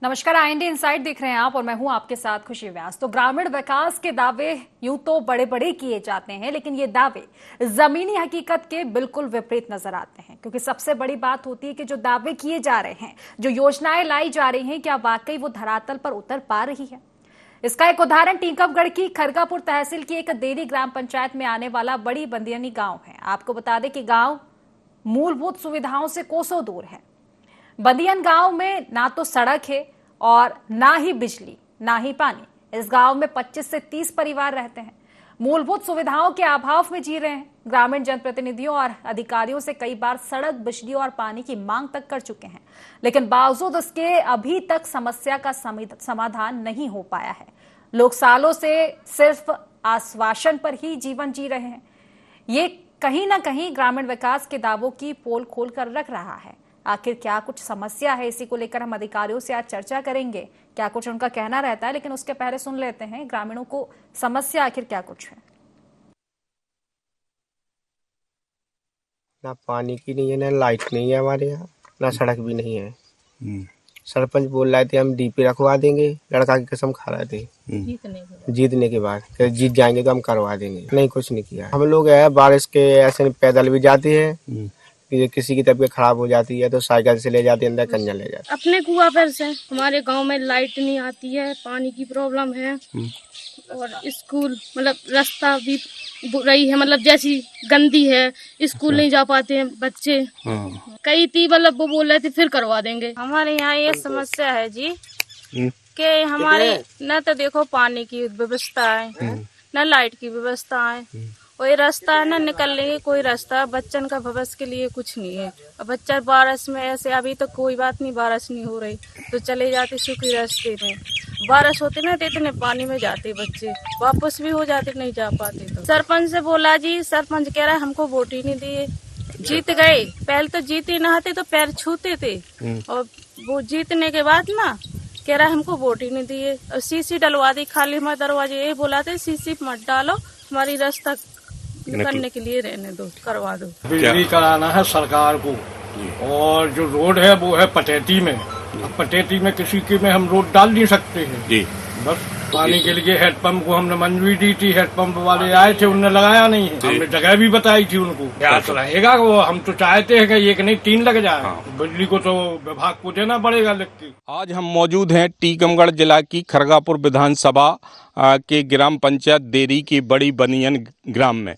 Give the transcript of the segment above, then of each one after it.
नमस्कार, IND insight देख रहे हैं आप और मैं हूं आपके साथ खुशी व्यास। तो ग्रामीण विकास के दावे यूं तो बड़े बड़े किए जाते हैं, लेकिन ये दावे जमीनी हकीकत के बिल्कुल विपरीत नजर आते हैं। क्योंकि सबसे बड़ी बात होती है कि जो दावे किए जा रहे हैं, जो योजनाएं लाई जा रही हैं, क्या वाकई वो धरातल पर उतर पा रही है। इसका एक उदाहरण टीकमगढ़ की खरगापुर तहसील की एक देरी ग्राम पंचायत में आने वाला बड़ी बंदियानी गांव है। आपको बता दें कि गांव मूलभूत सुविधाओं से कोसों दूर है। बदियन गांव में ना तो सड़क है और ना ही बिजली, ना ही पानी। इस गांव में 25 से 30 परिवार रहते हैं। मूलभूत सुविधाओं के अभाव में जी रहे हैं। ग्रामीण जनप्रतिनिधियों और अधिकारियों से कई बार सड़क, बिजली और पानी की मांग तक कर चुके हैं, लेकिन बावजूद उसके अभी तक समस्या का समाधान नहीं हो पाया है। लोग सालों से सिर्फ आश्वासन पर ही जीवन जी रहे हैं। ये कहीं ना कहीं ग्रामीण विकास के दावों की पोल खोल कर रख रहा है। आखिर क्या कुछ समस्या है, इसी को लेकर हम अधिकारियों से आज चर्चा करेंगे। क्या कुछ उनका कहना रहता है, लेकिन उसके पहले सुन लेते हैं ग्रामीणों को समस्या आखिर क्या कुछ है। ना पानी की नहीं है, ना लाइट नहीं है हमारे यहाँ, ना सड़क भी नहीं है। सरपंच बोल रहे थे हम डीपी रखवा देंगे, लड़का की कसम खा रहे थे जीतने के बाद जीत जाएंगे तो हम करवा देंगे। नहीं, कुछ नहीं किया। हम लोग है बारिश के ऐसे पैदल भी जाते हैं, किसी की तबीयत खराब हो जाती है तो साइकिल से ले जाते हैं, अंदर कंजा ले जाते हैं। अपने कुआं पर से हमारे गांव में लाइट नहीं आती है, पानी की प्रॉब्लम है और स्कूल मतलब रास्ता भी रही है, मतलब जैसी गंदी है, स्कूल नहीं जा पाते हैं बच्चे। कई थी मतलब वो बोल रहे थे फिर करवा देंगे। हमारे यहाँ ये समस्या है जी कि हमारे न तो देखो पानी की व्यवस्था है, न लाइट की व्यवस्था है, कोई रास्ता है ना निकलने के, कोई रास्ता बच्चन का भविष्य के लिए कुछ नहीं है। अब बच्चा बारिश में ऐसे, अभी तो कोई बात नहीं, बारिश नहीं हो रही तो चले जाते सूखे रास्ते में। बारिश होते ना तो इतने पानी में जाते बच्चे, वापस भी हो जाते, नहीं जा पाते। तो सरपंच से बोला जी, सरपंच कह रहा है हमको वोट ही नहीं दिए। जीत गए, पहले तो जीते नहाते तो पैर छूते थे, और वो जीतने के बाद ना कह रहा है हमको वोट ही नहीं दिए। और सीसी डलवा दी, खाली हमारे दरवाजे ये बोला थे सीसी मत डालो, हमारी रास्ता निकलने के लिए रहने दो, करवा दो। बिजली कराना है सरकार को, और जो रोड है वो है पटेटी में। अब पटेटी में किसी के में हम रोड डाल नहीं सकते हैं जी। बस पानी के लिए हेडपंप को हमने मंजूरी दी थी, हेडपंप वाले आए थे, उन्होंने लगाया नहीं है। हमने जगह भी बताई थी उनको, प्यास रहेगा वो। हम तो चाहते हैं कि एक नहीं 3 लग जाए। बिजली को तो विभाग को देना पड़ेगा लिख के। आज हम मौजूद हैं टीकमगढ़ जिला की खरगापुर विधानसभा के ग्राम पंचायत देरी की बड़ी बनियन ग्राम में।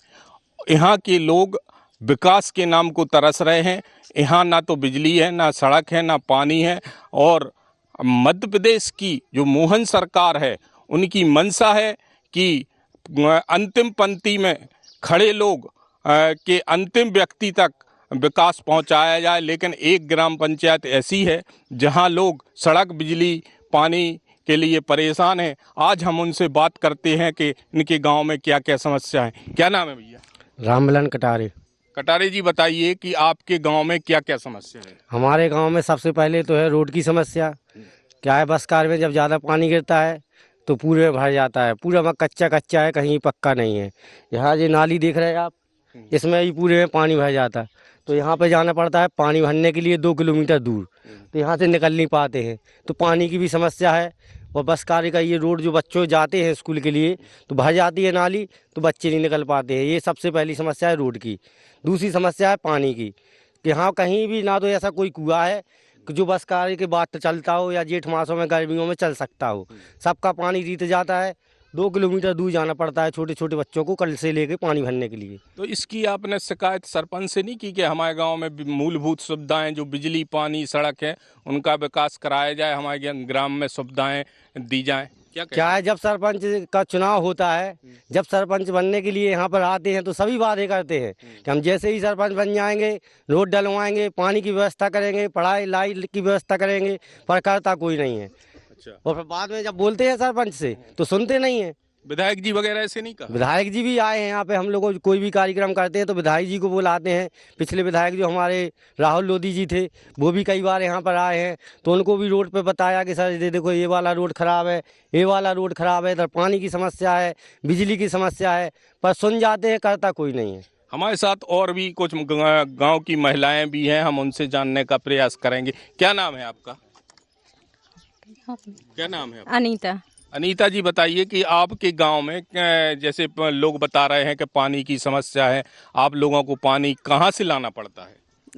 यहाँ के लोग विकास के नाम को तरस रहे हैं। यहाँ ना तो बिजली है, ना सड़क है, ना पानी है, और मध्य प्रदेश की जो मोहन सरकार है उनकी मंशा है कि अंतिम पंक्ति में खड़े लोग के अंतिम व्यक्ति तक विकास पहुंचाया जाए। लेकिन एक ग्राम पंचायत ऐसी है जहां लोग सड़क, बिजली, पानी के लिए परेशान हैं। आज हम उनसे बात करते हैं कि इनके गांव में क्या क्या समस्या है। क्या नाम है भैया? रामबलन कटारे। कटारे जी, बताइए कि आपके गांव में क्या क्या समस्या है? हमारे गांव में सबसे पहले तो है रोड की समस्या। क्या है, बस कार में जब ज़्यादा पानी गिरता है तो पूरे में भर जाता है, पूरा में कच्चा कच्चा है, कहीं पक्का नहीं है। यहाँ ये नाली देख रहे हैं आप, इसमें ही पूरे में पानी भर जाता है, तो यहाँ पे जाना पड़ता है पानी भरने के लिए 2 किलोमीटर दूर, तो यहाँ से निकल नहीं पाते हैं। तो पानी की भी समस्या है, और बस कार का ये रोड जो बच्चों जाते हैं स्कूल के लिए तो भर जाती है नाली, तो बच्चे नहीं निकल पाते हैं। ये सबसे पहली समस्या है रोड की। दूसरी समस्या है पानी की, कि हाँ कहीं भी ना तो ऐसा कोई कुआं है कि जो बस कार के बाद चलता हो या जेठ मासों में गर्मियों में चल सकता हो। सबका पानी रीत जाता है, 2 किलोमीटर दूर जाना पड़ता है छोटे छोटे बच्चों को कल से लेके पानी भरने के लिए। तो इसकी आपने शिकायत सरपंच से नहीं की कि हमारे गांव में मूलभूत सुविधाएं जो बिजली, पानी, सड़क है उनका विकास कराया जाए, हमारे ग्राम में सुविधाएं दी जाएं? क्या है, जब सरपंच का चुनाव होता है, जब सरपंच बनने के लिए यहाँ पर आते हैं तो सभी वादे करते हैं कि हम जैसे ही सरपंच बन जाएंगे रोड डलवाएंगे, पानी की व्यवस्था करेंगे, पढ़ाई लाइट की व्यवस्था करेंगे, पर करता कोई नहीं है। और फिर बाद में जब बोलते हैं सरपंच से तो सुनते नहीं है। विधायक जी वगैरह ऐसे नहीं कहा? विधायक जी भी आए हैं यहाँ पे, हम लोगों कोई भी कार्यक्रम करते हैं तो विधायक जी को बुलाते हैं। पिछले विधायक जो हमारे राहुल लोधी जी थे वो भी कई बार यहाँ पर आए हैं, तो उनको भी रोड पे बताया कि सर देखो ये वाला रोड खराब है, ये वाला रोड खराब है, इधर पानी की समस्या है, बिजली की समस्या है, पर सुन जाते हैं, करता कोई नहीं है। हमारे साथ और भी कुछ गांव की महिलाएं भी हैं, हम उनसे जानने का प्रयास करेंगे। क्या नाम है आपका? क्या नाम है आपका? अनीता। अनीता जी, बताइए कि आपके गांव में जैसे लोग बता रहे हैं कि पानी की समस्या है, आप लोगों को पानी कहाँ से लाना पड़ता है?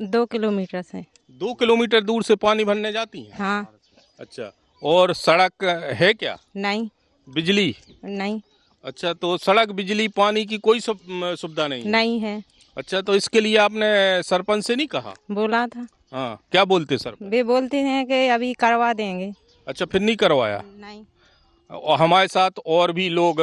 2 किलोमीटर से। 2 किलोमीटर दूर से पानी भरने जाती हैं? हाँ। अच्छा, और सड़क है क्या? नहीं। बिजली? नहीं। अच्छा, तो सड़क, बिजली, पानी की कोई सुविधा नहीं है? नहीं है। अच्छा, तो इसके लिए आपने सरपंच से नहीं कहा? बोला था। हाँ, क्या बोलते सर? वे बोलते हैं कि अभी करवा देंगे। अच्छा, फिर नहीं करवाया? नहीं। और हमारे साथ और भी लोग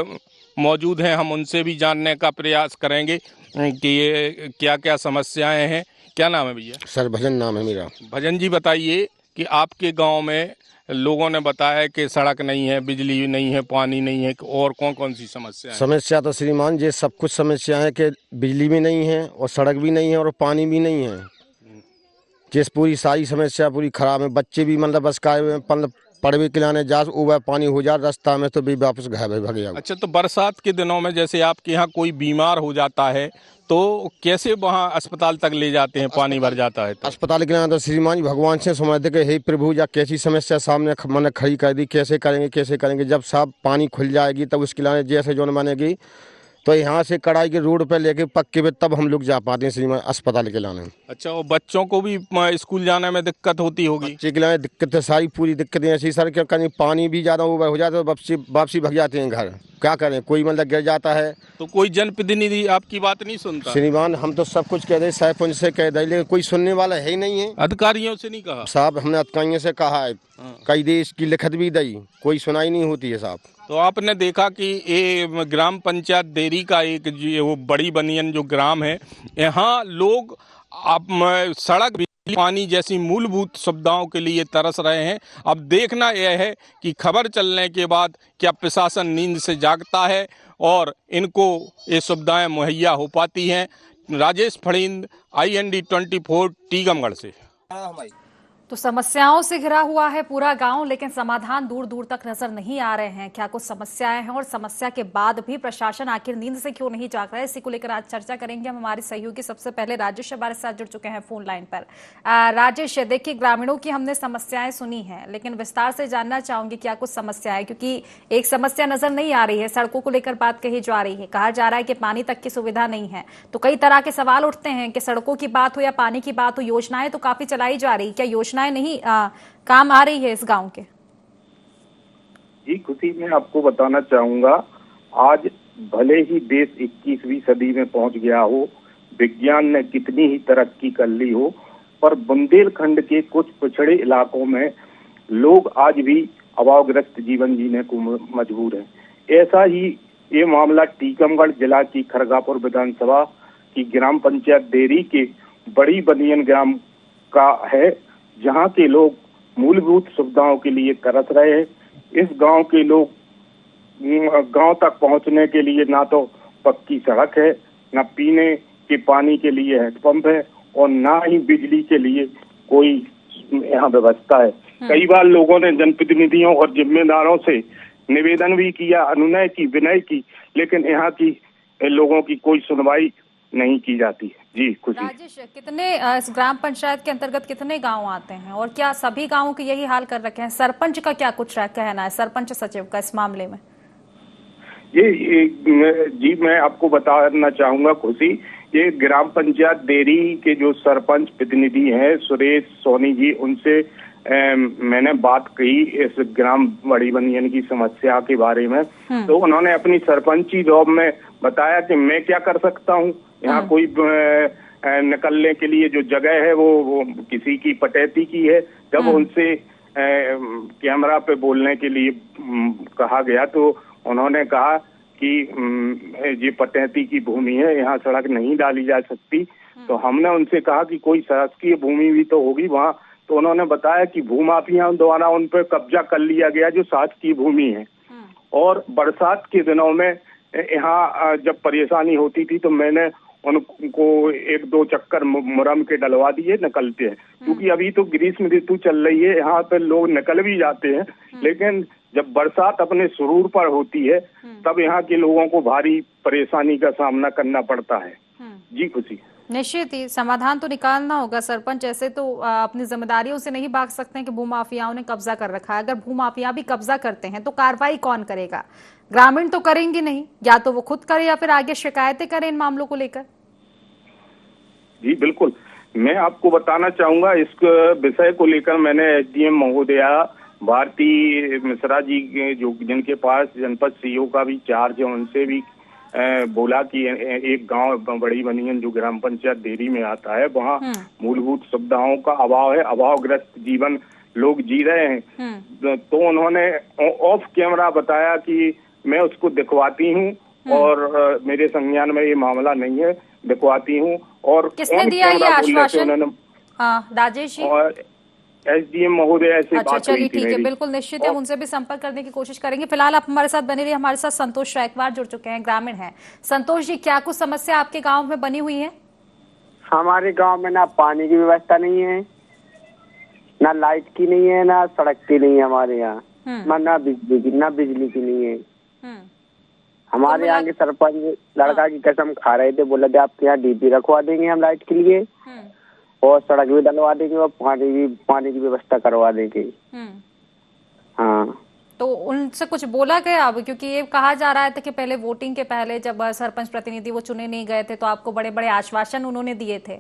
मौजूद हैं, हम उनसे भी जानने का प्रयास करेंगे कि ये क्या क्या समस्याएं हैं। क्या नाम है भैया? सर भजन नाम है मेरा। भजन जी, बताइए कि आपके गांव में लोगों ने बताया कि सड़क नहीं है, बिजली नहीं है, पानी नहीं है, और कौन कौन सी समस्या है? समस्या तो श्रीमान ये सब कुछ समस्या है कि बिजली भी नहीं है और सड़क भी नहीं है और पानी भी नहीं है। जिस पूरी सारी समस्या पूरी खराब है। बच्चे भी मतलब बस का मतलब पढ़वे खिलाने जा वह पानी हो जा रास्ता में तो भी वापस घर भाग जाओ। अच्छा, तो बरसात के दिनों में जैसे आपके यहाँ कोई बीमार हो जाता है तो कैसे वहाँ अस्पताल तक ले जाते हैं? पानी भर जाता है तो अस्पताल के लिए तो श्रीमान जी भगवान से समझते कि हे प्रभु या कैसी समस्या सामने मन खड़ी कर दी, कैसे करेंगे। जब सब पानी खुल जाएगी तब उसके लिए जैसे जो बनेगी तो यहाँ से कड़ाई के रोड पे लेके पक्के पे तब हम लोग जा पाते हैं श्रीमान अस्पताल के लाने। अच्छा, और बच्चों को भी स्कूल जाने में दिक्कत होती होगी? बच्चे के लिए दिक्कत है, सारी पूरी दिक्कतें ऐसी सर कि कहीं पानी भी ज़्यादा ओवर हो जाता है तो वापसी भग जाते हैं घर। क्या करें, कोई मतलब गिर जाता है तो कोई जनप्रतिनिधि आपकी बात नहीं सुनता? श्रीमान हम तो सब कुछ कह रहे, सरपंच से कह रहे, लेकिन कोई सुनने वाला है ही नहीं है। अधिकारियों से नहीं कहा? साहब हमने अधिकारियों से कहा है, कई देश की लिखत भी दी, कोई सुनाई नहीं होती है साहब। तो आपने देखा कि ये ग्राम पंचायत देरी का एक वो बड़ी बनियन जो ग्राम है, यहाँ लोग अब सड़क, बिजली, पानी जैसी मूलभूत सुविधाओं के लिए तरस रहे हैं। अब देखना यह है कि खबर चलने के बाद क्या प्रशासन नींद से जागता है और इनको ये सुविधाएं मुहैया हो पाती हैं। राजेश फड़ींद, IND 24 टीकमगढ़ से। तो समस्याओं से घिरा हुआ है पूरा गांव, लेकिन समाधान दूर दूर तक नजर नहीं आ रहे हैं। क्या कुछ समस्याएं हैं और समस्या के बाद भी प्रशासन आखिर नींद से क्यों नहीं जाग रहा है, इसी को लेकर आज चर्चा करेंगे हम। हमारे सहयोगी सबसे पहले राजेश हमारे साथ जुड़ चुके हैं फोन लाइन पर। राजेश, देखिए ग्रामीणों की हमने समस्याएं सुनी है, लेकिन विस्तार से जानना चाहूंगी क्या कुछ समस्या है, क्योंकि एक समस्या नजर नहीं आ रही है। सड़कों को लेकर बात कही जा रही है, कहा जा रहा है कि पानी तक की सुविधा नहीं है, तो कई तरह के सवाल उठते हैं कि सड़कों की बात हो या पानी की बात हो, योजनाएं तो काफी चलाई जा रही, क्या योजनाएं नहीं काम आ रही है इस गांव के? जी खुशी, मैं आपको बताना चाहूंगा, आज भले ही देश 21वीं सदी में पहुंच गया हो, विज्ञान ने कितनी ही तरक्की कर ली हो, पर बुंदेलखंड के कुछ पिछड़े इलाकों में लोग आज भी अभावग्रस्त जीवन जीने को मजबूर हैं। ऐसा ही ये मामला टीकमगढ़ जिला की खरगापुर विधानसभा की ग्राम पंचायत देरी के बड़ी बनियन ग्राम का है, जहां के लोग मूलभूत सुविधाओं के लिए तरस रहे हैं। इस गांव के लोग गांव तक पहुंचने के लिए ना तो पक्की सड़क है, ना पीने के पानी के लिए हैंडपंप है और ना ही बिजली के लिए कोई यहाँ व्यवस्था है। कई बार लोगों ने जनप्रतिनिधियों और जिम्मेदारों से निवेदन भी किया, अनुनय की, विनय की, लेकिन यहाँ की लोगों की कोई सुनवाई नहीं की जाती है। जी खुशी। राजेश, कितने इस ग्राम पंचायत के अंतर्गत कितने गांव आते हैं और क्या सभी गांवों के यही हाल कर रखे हैं? सरपंच का क्या कुछ कहना है, सरपंच सचिव का इस मामले में? ये जी मैं आपको बताना चाहूंगा खुशी, ये ग्राम पंचायत देरी के जो सरपंच प्रतिनिधि हैं सुरेश सोनी जी, उनसे मैंने बात कही इस ग्राम बड़ी बनियन की समस्या के बारे में। तो उन्होंने अपनी सरपंची जॉब में बताया कि मैं क्या कर सकता हूँ, यहाँ कोई निकलने के लिए जो जगह है वो किसी की पटैती की है। जब उनसे कैमरा पे बोलने के लिए कहा गया तो उन्होंने कहा कि ये पटैती की भूमि है, यहाँ सड़क नहीं डाली जा सकती। तो हमने उनसे कहा कि कोई शासकीय भूमि भी तो होगी वहाँ, तो उन्होंने बताया कि भूमाफियाओं द्वारा उन पर कब्जा कर लिया गया जो शासकीय भूमि है। और बरसात के दिनों में यहाँ जब परेशानी होती थी तो मैंने उनको 1-2 चक्कर मुरम के डलवा दिए, निकलते हैं। क्योंकि अभी तो ग्रीष्म ऋतु चल रही है, यहाँ पे लोग निकल भी जाते हैं, लेकिन जब बरसात अपने सुरूर पर होती है तब यहाँ के लोगों को भारी परेशानी का सामना करना पड़ता है। जी खुशी। निश्चित ही समाधान तो निकालना होगा। सरपंच ऐसे तो अपनी जिम्मेदारियों से नहीं भाग सकते हैं कि भूमाफियाओं ने कब्जा कर रखा है। अगर भूमाफिया भी कब्जा करते हैं तो कार्रवाई कौन करेगा? ग्रामीण तो करेंगे नहीं, या तो वो खुद करे या फिर आगे शिकायतें करें इन मामलों को लेकर। जी बिल्कुल, मैं आपको बताना चाहूंगा इस विषय को लेकर मैंने एसडीएम महोदया भारती मिश्रा जी जो जिनके पास जनपद सीईओ का भी चार्ज है, उनसे भी बोला कि एक गांव बड़ी बनियन जो ग्राम पंचायत देरी में आता है, वहाँ मूलभूत सुविधाओं का अभाव है, अभावग्रस्त जीवन लोग जी रहे हैं। तो उन्होंने ऑफ कैमरा बताया कि मैं उसको दिखवाती हूँ और मेरे संज्ञान में ये मामला नहीं है, दिखवाती हूँ। और किसने दिया ये आश्वासन? राजेश जी और एसडीएम महोदय से अच्छा, बात चलिए हुई थी ठीक है, मेरी। बिल्कुल निश्चित है, हम उनसे भी संपर्क करने की कोशिश करेंगे। फिलहाल आप हमारे साथ बने रहिए। हमारे साथ संतोष रायकवार जुड़ चुके हैं, ग्रामीण हैं। संतोष जी, क्या कुछ समस्या आपके गांव में बनी हुई है? हमारे गांव में ना पानी की व्यवस्था नहीं है, ना लाइट की नहीं है, ना सड़क की नहीं है हमारे यहाँ, ना बिजली की नहीं है। हमारे यहाँ के सरपंच लड़का की कसम खा रहे थे, बोले थे आपके यहाँ डीपी रखवा देंगे हम लाइट के लिए, और सड़क भी डलवा देंगे और पानी की व्यवस्था करवा देंगे। हाँ, तो उनसे कुछ बोला गया अब? क्योंकि ये कहा जा रहा था कि पहले वोटिंग के पहले जब सरपंच प्रतिनिधि वो चुने नहीं गए थे तो आपको बड़े बड़े आश्वासन उन्होंने दिए थे।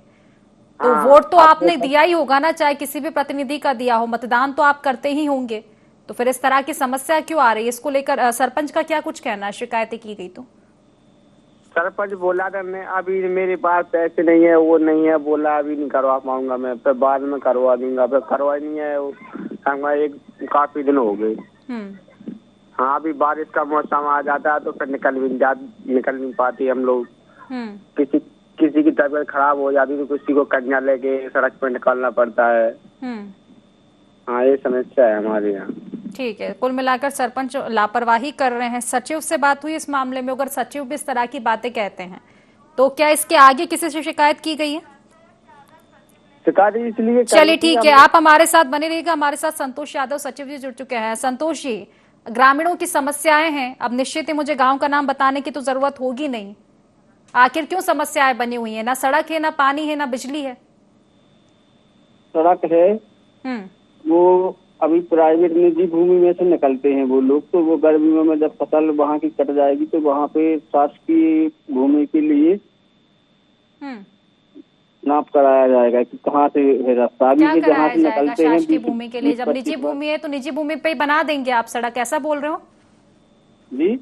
तो वोट तो आपने दिया ही होगा ना, चाहे किसी भी प्रतिनिधि का दिया हो, मतदान तो आप करते ही होंगे। तो फिर इस तरह की समस्या क्यों आ रही है? इसको लेकर सरपंच का क्या कुछ कहना है? शिकायतें की गई तो सरपंच बोला था मैं अभी मेरे पास पैसे नहीं है, वो नहीं है, बोला अभी नहीं करवा पाऊंगा मैं, फिर बाद में करवा दूंगा, फिर करवा नहीं है वो। एक काफी दिन हो गए। हाँ, अभी बारिश का मौसम आ जाता है तो फिर निकल नहीं पाती हम लोग। किसी की तबीयत खराब हो जाती तो किसी को कन्या लेके सड़क पर निकालना पड़ता है। हाँ, ये समस्या है हमारे यहाँ। ठीक है, कुल मिलाकर सरपंच लापरवाही कर रहे हैं। सचिव से बात हुई इस मामले में? अगर सचिव भी इस तरह की बातें कहते हैं तो क्या इसके आगे किसी से शिकायत की गई है? शिकायत इसलिए चलिए ठीक है, आप हमारे साथ बने रहिएगा। हमारे साथ संतोष यादव सचिव जी जुड़ चुके हैं। संतोष जी, ग्रामीणों की समस्याएं हैं, अब निश्चित ही मुझे गांव का नाम बताने की तो जरूरत होगी नहीं। आखिर क्यों समस्याएं बनी हुई है? ना सड़क है, ना पानी है, ना बिजली है। सड़क है, वो अभी प्राइवेट निजी भूमि में से निकलते हैं वो लोग, तो वो गर्मियों में जब फसल वहाँ की कट जाएगी तो वहाँ पे शासकीय भूमि के लिए नाप कराया जाएगा कि कहाँ से है रास्ता। अभी क्या जहाँ से निकलते हैं शासकीय भूमि के लिए? जब निजी भूमि है तो निजी भूमि पे ही बना देंगे आप सड़क, ऐसा बोल रहे हो? जी,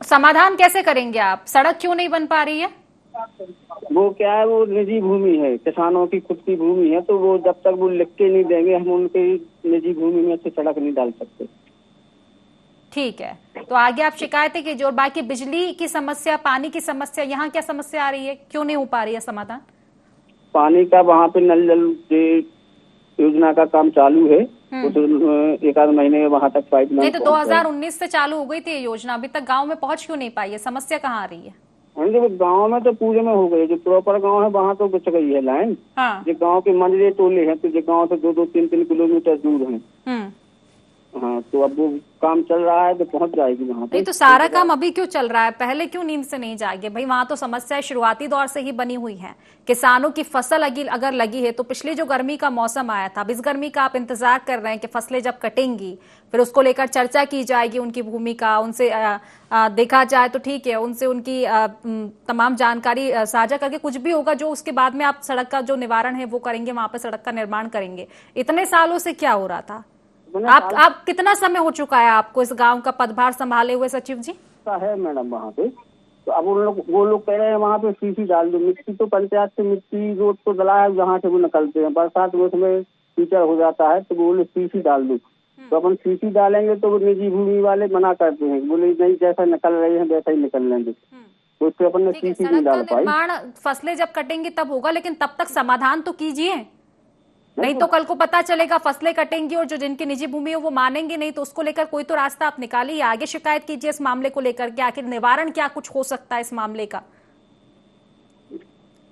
समाधान कैसे करेंगे आप? सड़क क्यों नहीं बन पा रही है? वो क्या है, वो निजी भूमि है, किसानों की खुद की भूमि है, तो वो जब तक वो लिख के नहीं देंगे हम उनके निजी भूमि में से सड़क नहीं डाल सकते। ठीक है, तो आगे आप शिकायतें कीजिए। और बाकी बिजली की समस्या, पानी की समस्या, यहाँ क्या समस्या आ रही है? क्यों नहीं हो पा रही है समाधान? पानी का वहाँ पे नल जल योजना का काम चालू है, एक आध महीने में वहाँ तक पाइप नहीं तो 2019 से चालू हो गई थी ये योजना, अभी तक गांव में पहुंच क्यों नहीं पाई है? समस्या कहाँ आ रही है? गांव में तो पूरे में हो गई, जो प्रॉपर गांव है वहाँ तो गुछ गई है लाइन। हाँ। जो गांव के मंजरे टोले हैं तो जो गांव से 2-2, 3-3 किलोमीटर दूर हैं। हाँ, तो अब वो काम चल रहा है तो पहुंच जाएगी वहाँ पे। नहीं तो सारा काम अभी क्यों चल रहा है? पहले क्यों नींद से नहीं जागे भाई? वहां तो समस्या शुरुआती दौर से ही बनी हुई है। किसानों की फसल अगर लगी है तो पिछली जो गर्मी का मौसम आया था, अब इस गर्मी का आप इंतजार कर रहे हैं कि फसलें जब कटेंगी फिर उसको लेकर चर्चा की जाएगी, उनकी भूमिका, उनसे देखा जाए तो ठीक है, उनसे उनकी तमाम जानकारी साझा करके कुछ भी होगा जो उसके बाद में आप सड़क का जो निवारण है वो करेंगे, वहां पर सड़क का निर्माण करेंगे। इतने सालों से क्या हो रहा था? आप कितना समय हो चुका है आपको इस गांव का पदभार संभाले हुए सचिव जी? है मैडम वहाँ पे, तो अब वो लोग कह रहे हैं वहाँ पे सीसी डाल दो। मिट्टी तो पंचायत से मिट्टी रोड तो डला है, जहाँ से वो निकलते हैं, बरसात में उसमें कीचड़ हो जाता है तो बोले सीसी डाल दो। तो अपन सीसी डालेंगे तो वो निजी भूमि वाले मना करते हैं, बोले नहीं जैसा निकल रहे हैं वैसा ही निकल लेंगे, तो उससे अपन ने सीसी नहीं डाल पाई। निर्माण फसलें जब कटेंगी तब होगा, लेकिन तब तक समाधान तो कीजिए, नहीं तो कल को पता चलेगा फसलें कटेंगी और जो जिनकी निजी भूमि है वो मानेंगे नहीं, तो उसको लेकर कोई तो रास्ता आप निकालिए, आगे शिकायत कीजिए इस मामले को लेकर के। आखिर निवारण क्या कुछ हो सकता है इस मामले का?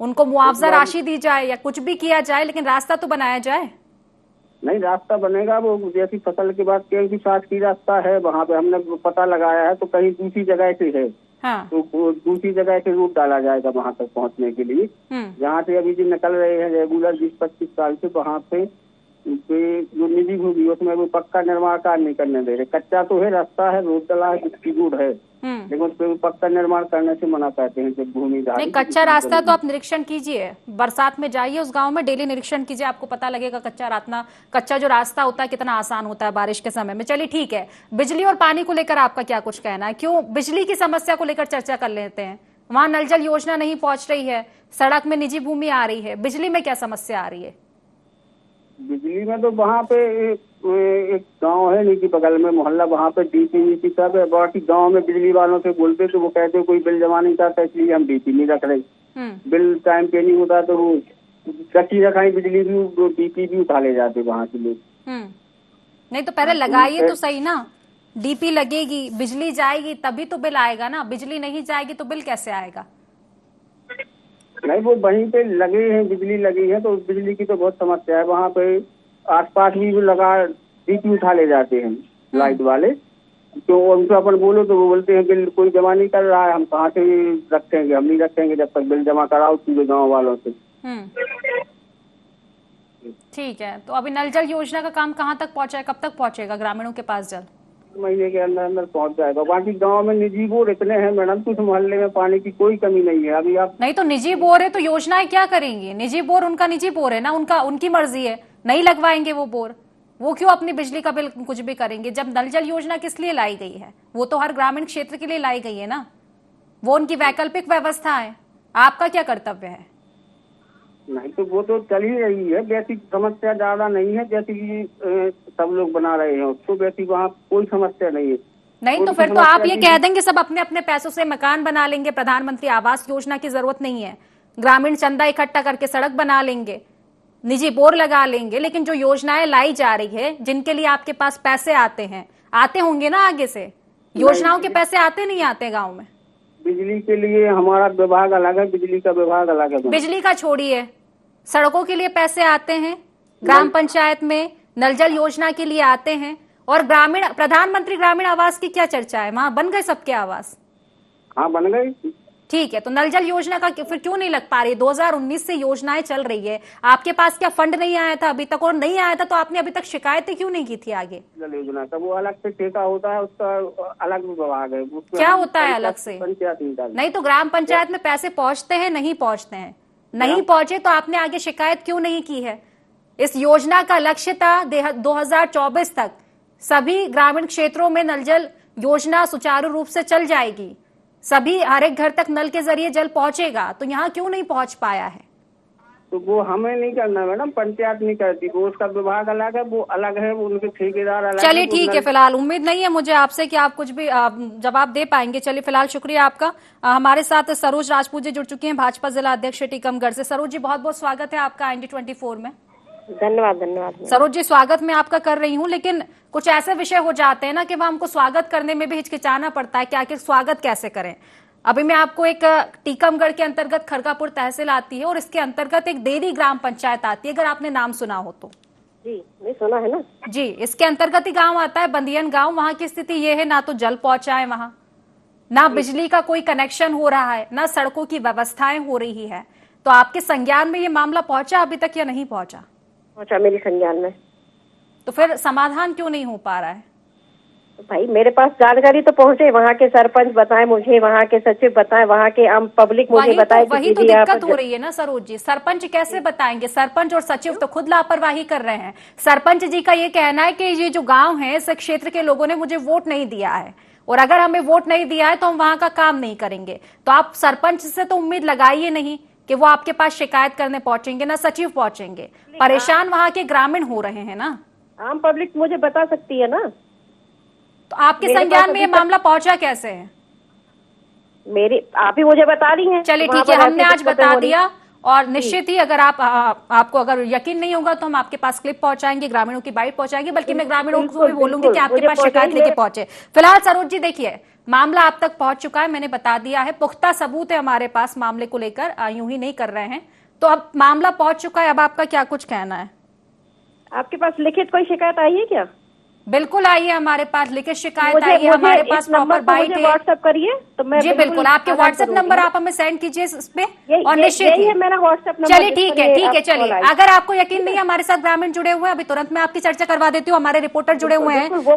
उनको मुआवजा राशि दी जाए या कुछ भी किया जाए, लेकिन रास्ता तो बनाया जाए। नहीं, रास्ता बनेगा, वो जैसी फसल के बाद कहीं भी शासकीय रास्ता है वहाँ पे हमने पता लगाया है, तो कहीं दूसरी जगह से है, हाँ। तो दूसरी जगह से रूट डाला जाएगा वहां तक पहुंचने के लिए। जहाँ से अभी जो निकल रहे हैं रेगुलर 20-25 साल से, वहाँ पे जो निजी भूमि उसमें वो पक्का निर्माण कार्य नहीं करने दे रहे। कच्चा तो है, रास्ता है, रोड डला है, डिस्ट्रीब्यूट है, लेकिन उस पर पक्का निर्माण करने से मना करते हैं जब भूमि नहीं, कच्चा रास्ता तो आप निरीक्षण कीजिए, बरसात में जाइए उस गांव में, डेली निरीक्षण कीजिए, आपको पता लगेगा कच्चा जो रास्ता होता है कितना आसान होता है बारिश के समय में। चलिए ठीक है, बिजली और पानी को लेकर आपका क्या कुछ कहना है? क्यों बिजली की समस्या को लेकर चर्चा कर लेते हैं। वहां नल जल योजना नहीं पहुंच रही है, सड़क में निजी भूमि आ रही है, बिजली में क्या समस्या आ रही है? बिजली में तो वहाँ पे एक गांव है नीचे बगल में मोहल्ला, वहाँ पे डीपी सब है। बाकी गांव में बिजली वालों से बोलते तो वो कहते कोई बिल जमा नहीं करता, इसलिए हम डीपी नहीं रख रहे। बिल टाइम पे नहीं होता तो वो कच्ची रखाई बिजली भी डीपी भी उठा ले जाते वहाँ के लोग। नहीं तो पहले लगाइए तो सही ना, डीपी लगेगी, बिजली जाएगी तभी तो बिल आएगा ना, बिजली नहीं जाएगी तो बिल कैसे आएगा? नहीं, वो वहीं पे लगे हैं, बिजली लगी है तो बिजली की तो बहुत समस्या है। वहाँ पे आसपास भी लगा डीपी उठा ले जाते हैं लाइट वाले, तो उनको अपन बोलो तो वो बोलते हैं बिल कोई जमा नहीं कर रहा है, हम कहाँ से रखेंगे, हम नहीं रखेंगे जब तक बिल जमा कराओ पूरे गाँव वालों से। ठीक है, तो अभी नल जल योजना का काम कहाँ तक पहुँचा है, कब तक पहुँचेगा ग्रामीणों के पास जल? महीने के अंदर अंदर पहुंच जाएगा। बाकी गांव में निजी बोर इतने हैं मैडम, कुछ मोहल्ले में पानी की कोई कमी नहीं है। अभी आप नहीं तो निजी बोर है तो योजनाएं क्या करेंगी? निजी बोर उनका निजी बोर है ना, उनकी मर्जी है, नहीं लगवाएंगे वो बोर, वो क्यों अपनी बिजली का बिल कुछ भी करेंगे? जब नल जल योजना किस लिए लाई गई है? वो तो हर ग्रामीण क्षेत्र के लिए लाई गई है ना, वो उनकी वैकल्पिक व्यवस्था है। आपका क्या कर्तव्य है? नहीं तो वो तो चल ही रही है, वैसी समस्या ज्यादा नहीं है जैसी सब लोग बना रहे हैं उसको, वैसी वहाँ कोई समस्या नहीं है। नहीं तो फिर तो आप ये कह देंगे सब अपने अपने पैसों से मकान बना लेंगे, प्रधानमंत्री आवास योजना की जरूरत नहीं है, ग्रामीण चंदा इकट्ठा करके सड़क बना लेंगे, निजी बोर लगा लेंगे। लेकिन जो योजनाएं लाई जा रही है, जिनके लिए आपके पास पैसे आते होंगे ना आगे से, योजनाओं के पैसे आते नहीं आते गाँव में? बिजली के लिए हमारा विभाग अलग है, बिजली का विभाग अलग है। बिजली का छोड़िए, सड़कों के लिए पैसे आते हैं, ग्राम पंचायत में नल जल योजना के लिए आते हैं, और ग्रामीण प्रधानमंत्री ग्रामीण आवास की क्या चर्चा है? वहां बन गए सबके आवास? हाँ बन गए। ठीक है, तो नल जल योजना का फिर क्यों नहीं लग पा रही? 2019 से योजनाएं चल रही है, आपके पास क्या फंड नहीं आया था अभी तक? और नहीं आया था तो आपने अभी तक शिकायतें क्यों नहीं की थी आगे? जल योजना का वो अलग से ठेका होता है, उसका अलग विभाग है। क्या होता है अलग से? नहीं तो ग्राम पंचायत में पैसे पहुंचते हैं, नहीं पहुंचते हैं? नहीं पहुंचे तो आपने आगे शिकायत क्यों नहीं की है? इस योजना का लक्ष्य था 2024 तक सभी ग्रामीण क्षेत्रों में नल जल योजना सुचारू रूप से चल जाएगी, सभी हर एक घर तक नल के जरिए जल पहुंचेगा, तो यहाँ क्यों नहीं पहुंच पाया है? तो वो हमें नहीं करना मैडम, पंचायत नहीं करती, वो उसका विभाग अलग है, वो अलग है, वो उनके ठेकेदार अलग। चलिए ठीक है, फिलहाल उम्मीद नहीं है मुझे आपसे कि आप कुछ भी जवाब दे पाएंगे। चलिए फिलहाल शुक्रिया आपका। हमारे साथ सरोज राजपूत जी जुड़ चुके हैं, भाजपा जिला अध्यक्ष टीकमगढ़ से। सरोज जी बहुत बहुत स्वागत है आपका IND24 में। धन्यवाद। सरोज जी स्वागत मैं आपका कर रही हूँ, लेकिन कुछ ऐसे विषय हो जाते हैं ना कि वह हमको स्वागत करने में भी हिचकिचाना पड़ता है कि आखिर स्वागत कैसे करें। अभी मैं आपको एक टीकमगढ़ के अंतर्गत खरगापुर तहसील आती है और इसके अंतर्गत एक देरी ग्राम पंचायत आती है, अगर आपने नाम सुना हो तो। जी नहीं सुना है ना। जी, इसके अंतर्गत ही गांव आता है बंदियन गांव। वहां की स्थिति ये है, ना तो जल पहुंचा है वहां, ना बिजली का कोई कनेक्शन हो रहा है, ना सड़कों की व्यवस्थाएं हो रही है। तो आपके संज्ञान में ये मामला पहुंचा अभी तक या नहीं पहुंचा? पहुंचा मेरी संज्ञान में। तो फिर समाधान क्यों नहीं हो पा रहा है? तो भाई मेरे पास जानकारी तो पहुंचे, वहाँ के सरपंच बताएं मुझे, वहाँ के सचिव बताएं, वहाँ के आम पब्लिक मुझे बताए। वही तो दिक्कत हो रही है ना सरोज जी, सरपंच कैसे बताएंगे? सरपंच और सचिव तो खुद लापरवाही कर रहे हैं। सरपंच जी का ये कहना है कि ये जो गांव है, इस क्षेत्र के लोगों ने मुझे वोट नहीं दिया है, और अगर हमें वोट नहीं दिया है तो हम वहां का काम नहीं करेंगे। तो आप सरपंच से तो उम्मीद लगाइए नहीं कि वो आपके पास शिकायत करने पहुंचेंगे, ना सचिव पहुंचेंगे। परेशान वहां के ग्रामीण हो रहे हैं ना, आम पब्लिक मुझे बता सकती है ना। तो आपके संज्ञान में ये मामला पहुंचा कैसे है? आप ही मुझे बता रही हैं। चलिए ठीक है, हमने आज बता दिया, और निश्चित ही अगर आपको अगर यकीन नहीं होगा तो हम आपके पास क्लिप पहुंचाएंगे, ग्रामीणों की बाइट पहुंचाएंगे, बल्कि मैं ग्रामीणों को भी बोलूंगी कि आपके पास शिकायत लेके पहुंचे। फिलहाल सरोज जी देखिए, मामला आप तक पहुंच चुका है, मैंने बता दिया है, पुख्ता सबूत है हमारे पास मामले को लेकर, यूं ही नहीं कर रहे हैं। तो अब मामला पहुंच चुका है, अब आपका क्या कुछ कहना है? आपके पास लिखित कोई शिकायत आई है क्या? बिल्कुल आइए हमारे पास, लिखित शिकायत आइए हमारे पास, प्रॉपर बाइट है, व्हाट्सएप करिए तो मैं जी बिल्कुल। आपके व्हाट्सएप नंबर आप हमें सेंड कीजिए इस पे, और निश्चित यही है मेरा व्हाट्सएप नंबर। चलिए ठीक है चलिए। अगर आपको यकीन नहीं है, हमारे साथ ग्रामीण जुड़े हुए हैं, अभी तुरंत मैं आपकी चर्चा करवा देती हूँ। हमारे रिपोर्टर जुड़े हुए हैं,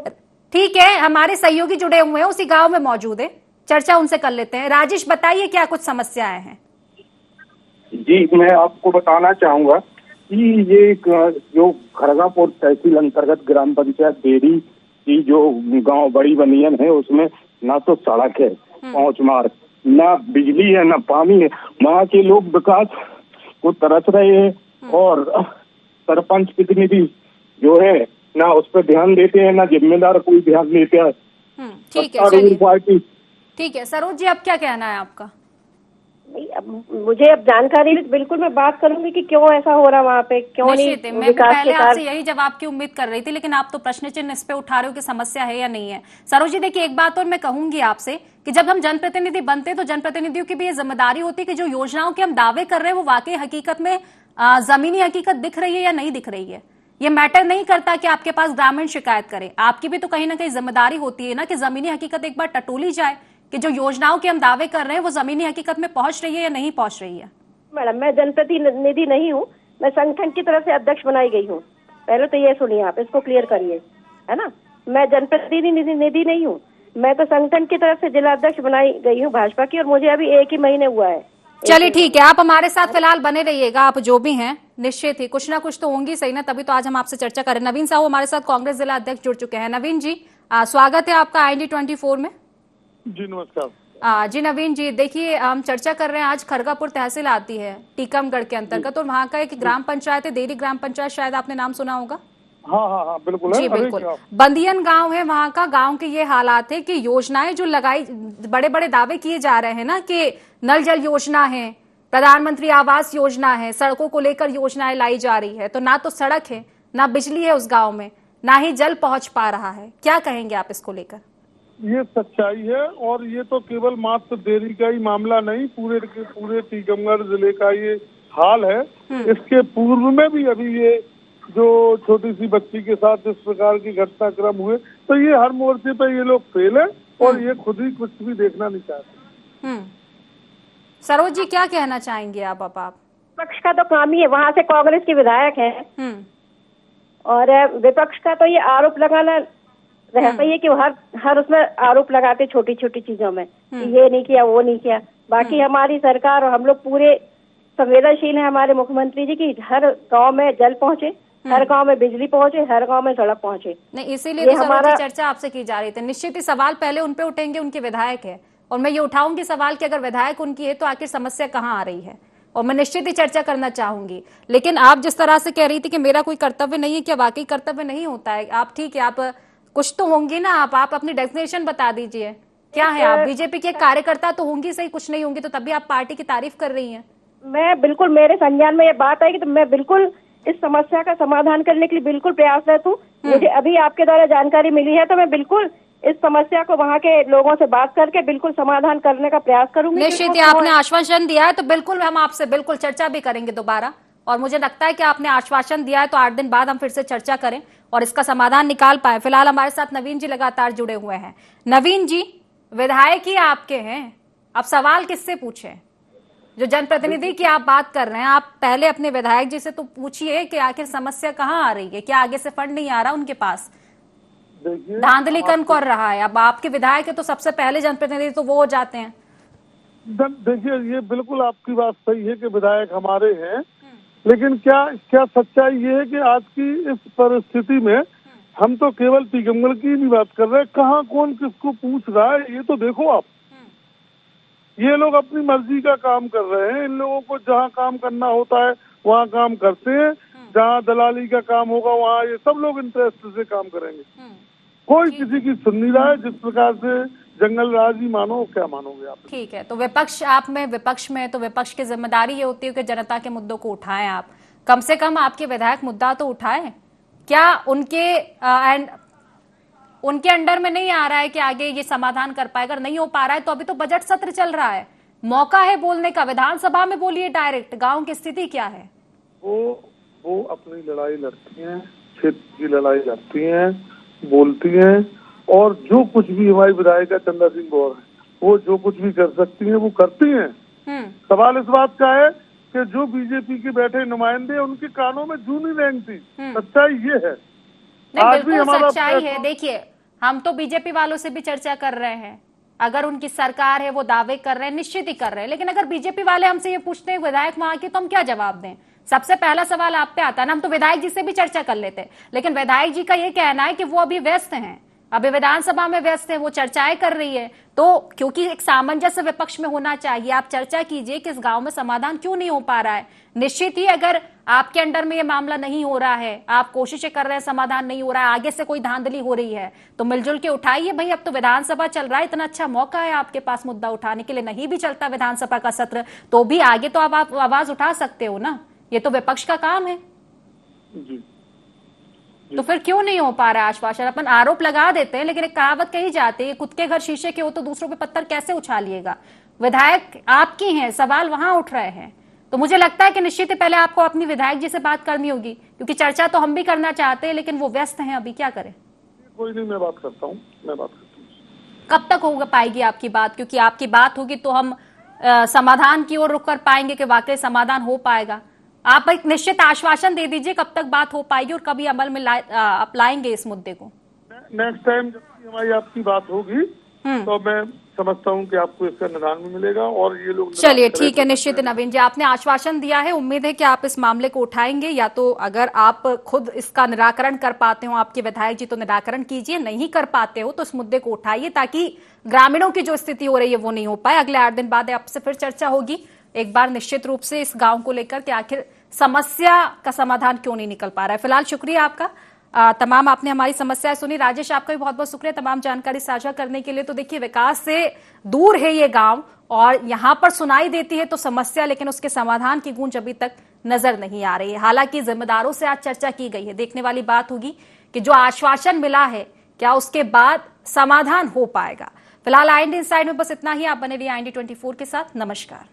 ठीक है, हमारे सहयोगी जुड़े हुए हैं, उसी गाँव में मौजूद है, चर्चा उनसे कर लेते हैं। राजेश, बताइए क्या कुछ समस्याएं हैं? जी, मैं आपको बताना चाहूंगा कि ये जो खरगापुर तहसील अंतर्गत ग्राम पंचायत देरी की जो गांव बड़ी बनियन है, उसमें ना तो सड़क है पहुंच मार्ग, ना बिजली है, ना पानी है। वहाँ के लोग विकास को तरस रहे हैं और सरपंच प्रतिनिधि जो है ना उस पर ध्यान देते हैं, ना जिम्मेदार कोई ध्यान देता है। ठीक है, चलिए ठीक है। सरोज जी, अब क्या कहना है आपका? नहीं, अब मुझे अब जानकारी बिल्कुल मैं बात करूंगी कि क्यों ऐसा हो रहा वहाँ पे, क्यों नहीं मैं पहले आपसे यही जवाब की उम्मीद कर रही थी, लेकिन आप तो प्रश्न चिन्ह इस पे उठा रहे हो कि समस्या है या नहीं है। सरोज जी देखिए, एक बात और मैं कहूंगी आपसे कि जब हम जनप्रतिनिधि बनते हैं तो जनप्रतिनिधियों की भी ये जिम्मेदारी होती है कि जो योजनाओं के हम दावे कर रहे हैं वो वाकई हकीकत में जमीनी हकीकत दिख रही है या नहीं दिख रही है। ये मैटर नहीं करता कि आपके पास ग्रामीण शिकायत करे, आपकी भी तो कहीं ना कहीं जिम्मेदारी होती है ना कि जमीनी हकीकत एक बार टटोली जाए कि जो योजनाओं के हम दावे कर रहे हैं वो जमीनी हकीकत में पहुंच रही है या नहीं पहुंच रही है। मैडम, मैं जनप्रतिनिधि नहीं हूँ, मैं संगठन की तरफ से अध्यक्ष बनाई गई हूँ। पहले तो ये सुनिए, आप इसको क्लियर करिए, है ना। मैं जनप्रतिनिधि नहीं हूँ, मैं तो संगठन की तरफ से जिला अध्यक्ष बनाई गई हूँ भाजपा की, और मुझे अभी 1 ही महीने हुआ है। चलिए ठीक है, आप हमारे साथ फिलहाल बने रहिएगा, आप जो भी हैं निश्चित ही कुछ ना कुछ तो होंगी सही ना, तभी तो आज हम आपसे चर्चा करें। नवीन साहू हमारे साथ कांग्रेस जिला अध्यक्ष जुड़ चुके हैं। नवीन जी स्वागत है आपका IND24 में। जी नमस्कार। जी नवीन जी, देखिए हम चर्चा कर रहे हैं, आज खरगापुर तहसील आती है टीकमगढ़ के अंतर्गत, और वहाँ का एक ग्राम पंचायत है देरी ग्राम पंचायत, शायद आपने नाम सुना होगा। हाँ बिल्कुल है। जी बिल्कुल, बंदियन गांव है वहाँ का। गांव के ये हालात है कि योजनाएं जो लगाई, बड़े बड़े दावे किए जा रहे हैं ना कि नल जल योजना है, प्रधानमंत्री आवास योजना है, सड़कों को लेकर योजनाएं लाई जा रही है, तो ना तो सड़क है, ना बिजली है उस गाँव में, ना ही जल पहुंच पा रहा है। क्या कहेंगे आप इसको लेकर? ये सच्चाई है, और ये तो केवल मात्र देरी का ही मामला नहीं, पूरे के पूरे टीकमगढ़ जिले का ये हाल है। इसके पूर्व में भी अभी ये जो छोटी सी बच्ची के साथ इस प्रकार की घटनाक्रम हुए, तो ये हर मोर्चे पे ये लोग फेल है और ये खुद ही कुछ भी देखना नहीं चाहते। सरोज जी क्या कहना चाहेंगे आप? विपक्ष का तो काम ही है, वहाँ से कांग्रेस के विधायक है, और विपक्ष का तो ये आरोप लगाना रहता ही है कि हर उसमें आरोप लगाते छोटी छोटी चीजों में, ये नहीं किया वो नहीं किया। बाकी हमारी सरकार और हम लोग पूरे संवेदनशील है हमारे मुख्यमंत्री जी की हर गांव में जल पहुंचे, हर गांव में बिजली पहुंचे, हर गांव में सड़क पहुंचे। नहीं, इसीलिए तो हमारा चर्चा आपसे की जा रही थी। निश्चित ही सवाल पहले उन पे उठेंगे, उनके विधायक है, और मैं ये उठाऊंगी सवाल कि अगर विधायक उनकी है तो आखिर समस्या कहाँ आ रही है, और मैं निश्चित ही चर्चा करना चाहूंगी। लेकिन आप जिस तरह से कह रही थी कि मेरा कोई कर्तव्य नहीं है, क्या वाकई कर्तव्य नहीं होता है? आप ठीक है, आप कुछ तो होंगी ना, आप अपनी डेजिग्नेशन बता दीजिए, क्या है आप? बीजेपी के कार्यकर्ता तो होंगी सही, कुछ नहीं होंगी तो तभी आप पार्टी की तारीफ कर रही हैं। मैं बिल्कुल, मेरे संज्ञान में ये बात आई कि तो मैं बिल्कुल इस समस्या का समाधान करने के लिए बिल्कुल प्रयासरत हूँ। मुझे अभी आपके द्वारा जानकारी मिली है, तो मैं बिल्कुल इस समस्या को वहाँ के लोगों से बात करके बिल्कुल समाधान करने का प्रयास करूंगी। निश्चित ही आपने आश्वासन दिया है, तो बिल्कुल हम आपसे बिल्कुल चर्चा भी करेंगे दोबारा, और मुझे लगता है कि आपने आश्वासन दिया है तो 8 दिन बाद हम फिर से चर्चा करें और इसका समाधान निकाल पाए। फिलहाल हमारे साथ नवीन जी लगातार जुड़े हुए हैं। नवीन जी, विधायक ही आपके हैं, अब सवाल किससे पूछे? जो जनप्रतिनिधि की आप बात कर रहे हैं, आप पहले अपने विधायक जी से तो पूछिए कि आखिर समस्या कहाँ आ रही है, क्या आगे से फंड नहीं आ रहा उनके पास? धांधली कौन कर रहा है? अब आपके विधायक है तो सबसे पहले जनप्रतिनिधि तो वो हो जाते हैं। देखिए, ये बिल्कुल आपकी बात सही है कि विधायक हमारे हैं, लेकिन क्या सच्चाई ये है कि आज की इस परिस्थिति में हम तो केवल टीकमगढ़ की नहीं बात कर रहे हैं, कहाँ कौन किसको पूछ रहा है ये तो देखो आप। ये लोग अपनी मर्जी का काम कर रहे हैं, इन लोगों को जहाँ काम करना होता है वहाँ काम करते हैं, जहाँ दलाली का काम होगा वहाँ ये सब लोग इंटरेस्ट से काम करेंगे, कोई किसी की सुन नहीं रहा है। जिस प्रकार से जंगल राज ही मानो, क्या मानोगे आप? ठीक है, तो विपक्ष आप में विपक्ष में तो विपक्ष की जिम्मेदारी ये होती है कि जनता के मुद्दों को उठाएं। आप कम से कम आपके विधायक मुद्दा तो उठाएं। क्या उनके अंडर में नहीं आ रहा है कि आगे ये समाधान कर पाए? अगर नहीं हो पा रहा है तो अभी तो बजट सत्र चल रहा है, मौका है बोलने का, विधानसभा में बोलिए डायरेक्ट, गाँव की स्थिति क्या है? वो अपनी लड़ाई लड़ती हैं, क्षेत्र की लड़ाई लड़ती हैं, बोलती हैं, और जो कुछ भी हमारी विधायिका चंदा सिंह गौर है वो जो कुछ भी कर सकती हैं वो करती हैं। सवाल इस बात का है कि जो बीजेपी के बैठे नुमाइंदे उनके कानों में जू नहीं रेंगती। सच्चाई ये है। नहीं, बिल्कुल सच्चाई है। देखिए, हम तो बीजेपी वालों से भी चर्चा कर रहे हैं, अगर उनकी सरकार है वो दावे कर रहे हैं, निश्चित ही कर रहे हैं, लेकिन अगर बीजेपी वाले हमसे ये पूछते हैं विधायक वहां के, तो हम क्या जवाब दें? सबसे पहला सवाल आप पे आता है ना। हम तो विधायक जी से भी चर्चा कर लेते, लेकिन विधायक जी का ये कहना है कि वो अभी व्यस्त हैं, अभी विधानसभा में व्यस्त है, वो चर्चाएं कर रही है। तो क्योंकि एक सामंजस्य विपक्ष में होना चाहिए, आप चर्चा कीजिए कि इस गांव में समाधान क्यों नहीं हो पा रहा है। निश्चित ही अगर आपके अंडर में ये मामला नहीं हो रहा है, आप कोशिशें कर रहे हैं, समाधान नहीं हो रहा है, आगे से कोई धांधली हो रही है, तो मिलजुल के उठाइए भाई। अब तो विधानसभा चल रहा है, इतना अच्छा मौका है आपके पास मुद्दा उठाने के लिए। नहीं भी चलता विधानसभा का सत्र तो भी आगे तो आप आवाज उठा सकते हो ना, ये तो विपक्ष का काम है। जी। तो फिर क्यों नहीं हो पा रहा है आश्वासन? अपन आरोप लगा देते हैं, लेकिन एक कहावत कही जाती है, खुद के घर शीशे के हो तो दूसरों पे पत्थर कैसे उछालिएगा। विधायक आपकी हैं, सवाल वहां उठ रहे हैं, तो मुझे लगता है कि निश्चित ही पहले आपको अपनी विधायक जी से बात करनी होगी, क्योंकि चर्चा तो हम भी करना चाहते हैं, लेकिन वो व्यस्त हैं अभी, क्या करें? कोई नहीं, मैं बात करता हूँ। कब तक होगा पाएगी आपकी बात? क्योंकि आपकी बात होगी तो हम समाधान की ओर रुक कर पाएंगे कि वाकई समाधान हो पाएगा। आप एक निश्चित आश्वासन दे दीजिए कब तक बात हो पाएगी और कभी अमल में आप लाएंगे इस मुद्दे को। नेक्स्ट टाइम जब हमारी आपकी बात होगी तो मैं समझता हूं कि आपको इसका निदान भी मिलेगा, और ये लोग चलिए ठीक है। निश्चित नवीन जी, आपने आश्वासन दिया है, उम्मीद है कि आप इस मामले को उठाएंगे, या तो अगर आप खुद इसका निराकरण कर पाते हो, आपके विधायक जी, तो निराकरण कीजिए, नहीं कर पाते हो तो इस मुद्दे को उठाइए, ताकि ग्रामीणों की जो स्थिति हो रही है वो नहीं हो पाए। अगले 8 दिन बाद आपसे फिर चर्चा होगी एक बार निश्चित रूप से इस गांव को लेकर कि आखिर समस्या का समाधान क्यों नहीं निकल पा रहा है। फिलहाल शुक्रिया आपका, तमाम आपने हमारी समस्याएं सुनी। राजेश, आपका भी बहुत बहुत शुक्रिया तमाम जानकारी साझा करने के लिए। तो देखिए, विकास से दूर है ये गांव और यहां पर सुनाई देती है तो समस्या, लेकिन उसके समाधान की गूंज अभी तक नजर नहीं आ रही है। हालांकि जिम्मेदारों से आज चर्चा की गई है, देखने वाली बात होगी कि जो आश्वासन मिला है क्या उसके बाद समाधान हो पाएगा। फिलहाल IND इनसाइड में बस इतना ही। आप बने रहिए IND 24 के साथ। नमस्कार।